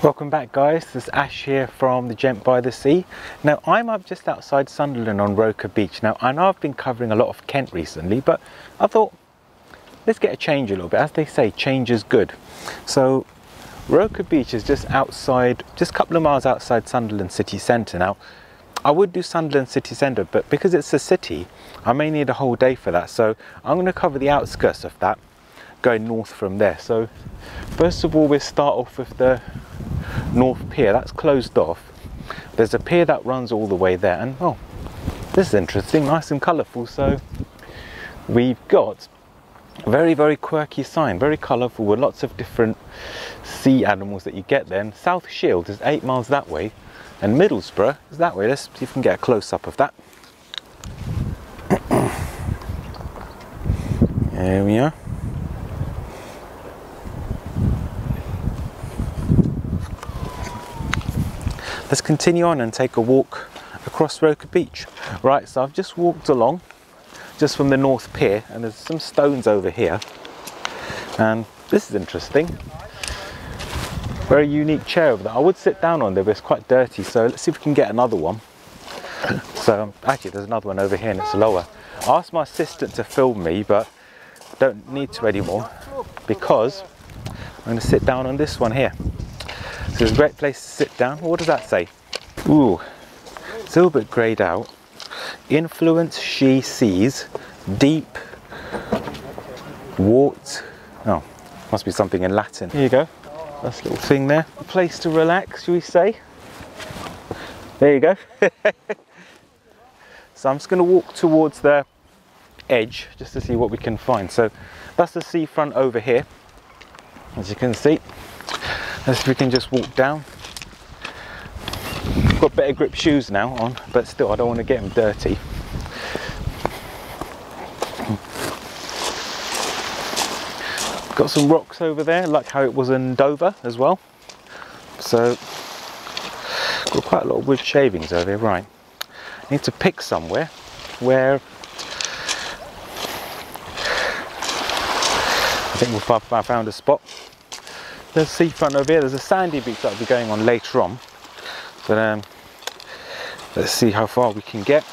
Welcome back, guys. This is Ash here from the Gent by the Sea. Now I'm up just outside Sunderland on Roker Beach. Now I know I've been covering a lot of Kent recently, but I thought let's get a change a little bit. As they say, change is good. So Roker Beach is just outside, just a couple of miles outside Sunderland city centre. Now I would do Sunderland city centre, but because it's a city I may need a whole day for that, so I'm going to cover the outskirts of that, going north from there. So first of all, we'll start off with the North Pier. That's closed off. There's a pier that runs all the way there, and oh, this is interesting, nice and colourful. So we've got a very quirky sign, very colourful, with lots of different sea animals that you get there. And South Shields is 8 miles that way, and Middlesbrough is that way. Let's see if we can get a close-up of that. There we are. Let's continue on and take a walk across Roker Beach. Right, so I've just walked along just from the North Pier, and there's some stones over here, and this is interesting. Very unique chair over there. I would sit down on there, but it's quite dirty, so let's see if we can get another one. So actually there's another one over here and it's lower. I asked my assistant to film me, but don't need to anymore because I'm going to sit down on this one here. So it's a great place to sit down. What does that say? Ooh, it's a little bit greyed out. Influence she sees, deep, wart. Oh, must be something in Latin. Here you go. That's a little thing there. A place to relax, shall we say? There you go. So I'm just going to walk towards the edge just to see what we can find. So that's the seafront over here, as you can see. Let's see if we can just walk down. Got better grip shoes now on, but still I don't want to get them dirty. Got some rocks over there, like how it was in Dover as well. So got quite a lot of wood shavings over here. Right, I need to pick somewhere where I think I found a spot. There's seafront over here. There's a sandy beach that I'll be going on later on, but let's see how far we can get.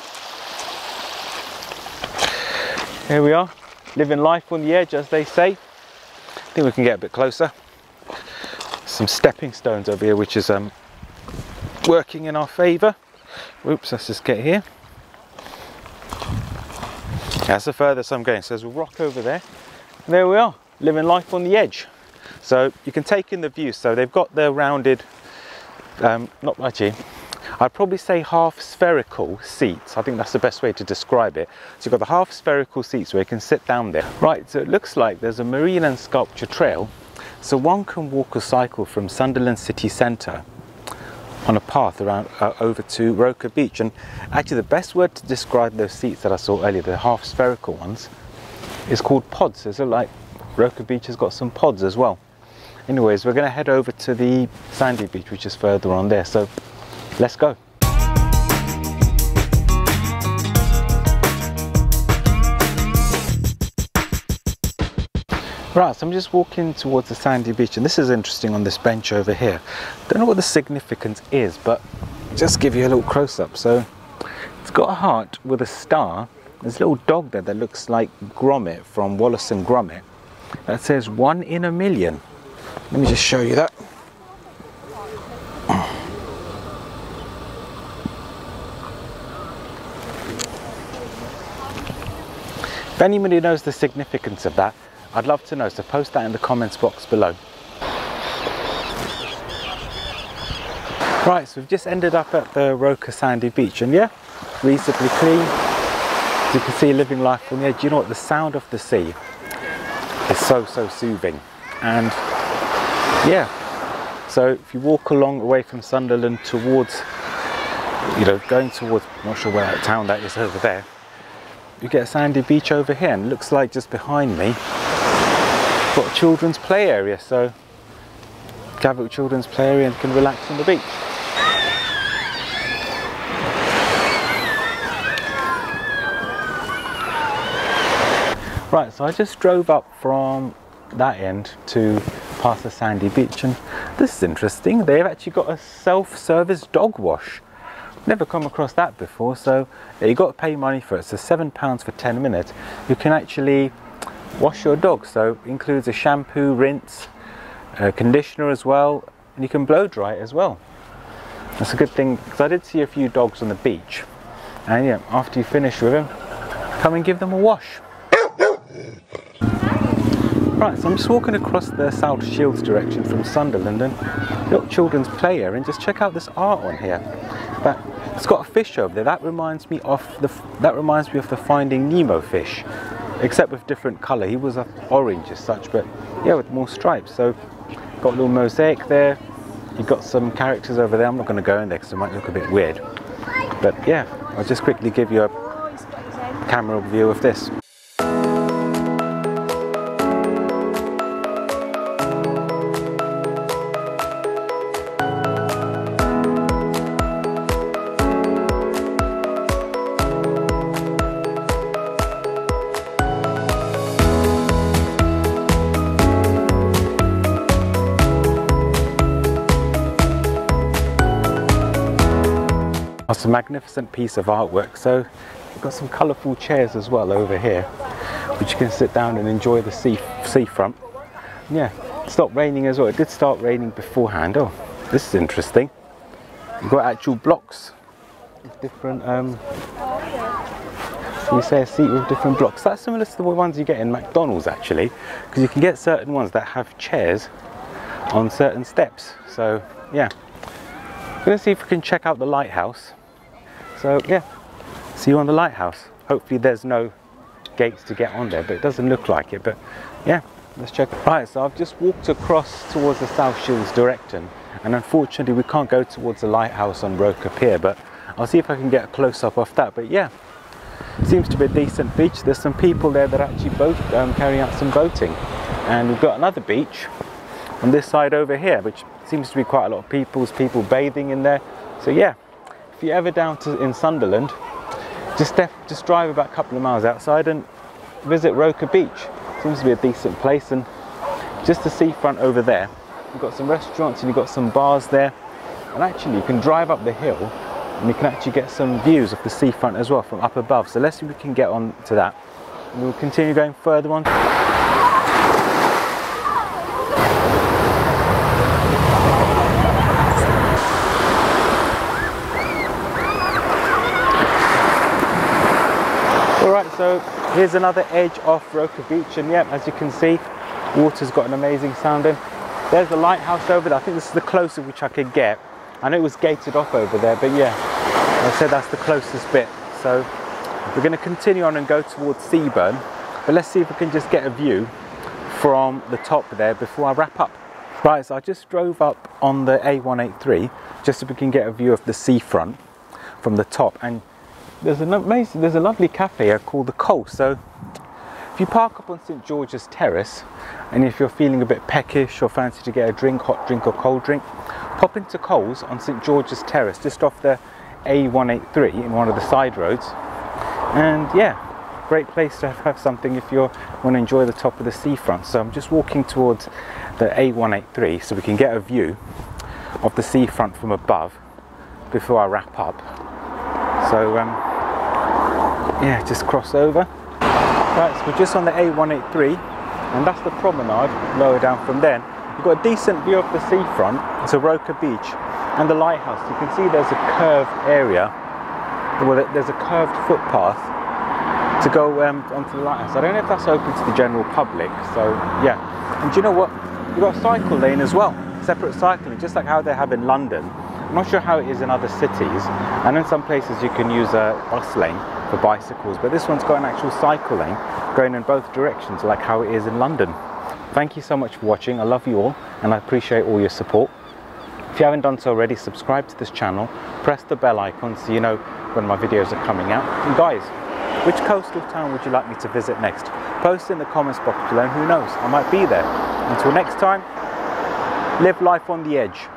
Here we are, living life on the edge, as they say. I think we can get a bit closer. Some stepping stones over here, which is working in our favour. Oops, let's just get here. That's the furthest I'm going. So there's a rock over there. And there we are, living life on the edge. So you can take in the view. So they've got the rounded, not actually, I'd probably say half spherical seats. I think that's the best way to describe it. So you've got the half spherical seats where you can sit down there. Right, so it looks like there's a marine and sculpture trail. So one can walk or cycle from Sunderland city centre on a path around over to Roker Beach. And actually the best word to describe those seats that I saw earlier, the half spherical ones, is called pods. So like Roker Beach has got some pods as well. Anyways, we're going to head over to the sandy beach, which is further on there. So let's go. Right, so I'm just walking towards the sandy beach, and this is interesting on this bench over here. Don't know what the significance is, but just give you a little close-up. So it's got a heart with a star. There's a little dog there that looks like Gromit from Wallace and Gromit. That says 1 in a million. Let me just show you that. If anybody knows the significance of that, I'd love to know, so post that in the comments box below. Right, so we've just ended up at the Roker sandy beach, and yeah, reasonably clean. As you can see, living life on the edge. You know what, the sound of the sea is so soothing. And yeah, so if you walk along away from Sunderland towards, you know, going towards, I'm not sure where that town that is over there, you get a sandy beach over here, and it looks like just behind me got a children's play area. So gather at children's play area and can relax on the beach. Right, so I just drove up from that end to past the sandy beach, and this is interesting. They've actually got a self-service dog wash. Never come across that before. So yeah, you got to pay money for it. So £7 for 10 minutes. You can actually wash your dog. So it includes a shampoo, rinse, conditioner as well, and you can blow dry it as well. That's a good thing, because I did see a few dogs on the beach, and yeah, after you finish with them, come and give them a wash. Right, so I'm just walking across the South Shields direction from Sunderland, and little children's play area, and just check out this art on here. But it's got a fish over there. That reminds me of the Finding Nemo fish, except with different colour. He was orange as such, but yeah, with more stripes. So got a little mosaic there. You've got some characters over there. I'm not going to go in there because it might look a bit weird. But yeah, I'll just quickly give you a camera view of this. It's a magnificent piece of artwork. So you've got some colourful chairs as well over here, which you can sit down and enjoy the seafront. Yeah, it stopped raining as well. It did start raining beforehand. Oh, this is interesting. You've got actual blocks with different, you say a seat with different blocks. That's similar to the ones you get in McDonald's actually, because you can get certain ones that have chairs on certain steps. So yeah, I'm going to see if we can check out the lighthouse. So yeah, see you on the lighthouse. Hopefully there's no gates to get on there, but it doesn't look like it. But yeah, let's check. Right, so I've just walked across towards the South Shields direction, and unfortunately we can't go towards the lighthouse on Roker Pier, but I'll see if I can get a close-up of that. But yeah, seems to be a decent beach. There's some people there that are actually carrying out some boating, and we've got another beach on this side over here, which seems to be quite a lot of people bathing in there. So yeah, if you're ever down in Sunderland, just drive about a couple of miles outside and visit Roker Beach. Seems to be a decent place, and just the seafront over there. You've got some restaurants and you've got some bars there, and actually you can drive up the hill and you can actually get some views of the seafront as well from up above. So let's see if we can get on to that, and we'll continue going further on. Alright, so here's another edge off Roker Beach, and yeah, as you can see, water's got an amazing sound in. There's the lighthouse over there. I think this is the closest which I could get. I know it was gated off over there, but yeah, I said that's the closest bit. So we're going to continue on and go towards Seaburn, but let's see if we can just get a view from the top there before I wrap up. Right, so I just drove up on the A183 just so we can get a view of the seafront from the top, and there's a lovely cafe here called the Coast. So if you park up on St George's Terrace, and if you're feeling a bit peckish or fancy to get a drink, hot drink or cold drink, pop into Coles on St George's Terrace, just off the A183 in one of the side roads. And yeah, great place to have something if you want to enjoy the top of the seafront. So I'm just walking towards the A183 so we can get a view of the seafront from above before I wrap up. So yeah, just cross over. Right, so we're just on the A183, and that's the promenade lower down from there. You've got a decent view of the seafront. It's a Roker Beach and the lighthouse. You can see there's a curved area, well, there's a curved footpath to go onto the lighthouse. I don't know if that's open to the general public, so yeah. And do you know what? You've got a cycle lane as well, separate cycling, just like how they have in London. I'm not sure how it is in other cities, and in some places you can use a bus lane for bicycles, but this one's got an actual cycle lane going in both directions like how it is in London. Thank you so much for watching. I love you all and I appreciate all your support. If you haven't done so already, subscribe to this channel, press the bell icon so you know when my videos are coming out. And guys, which coastal town would you like me to visit next? Post in the comments box below, and who knows, I might be there. Until next time, live life on the edge.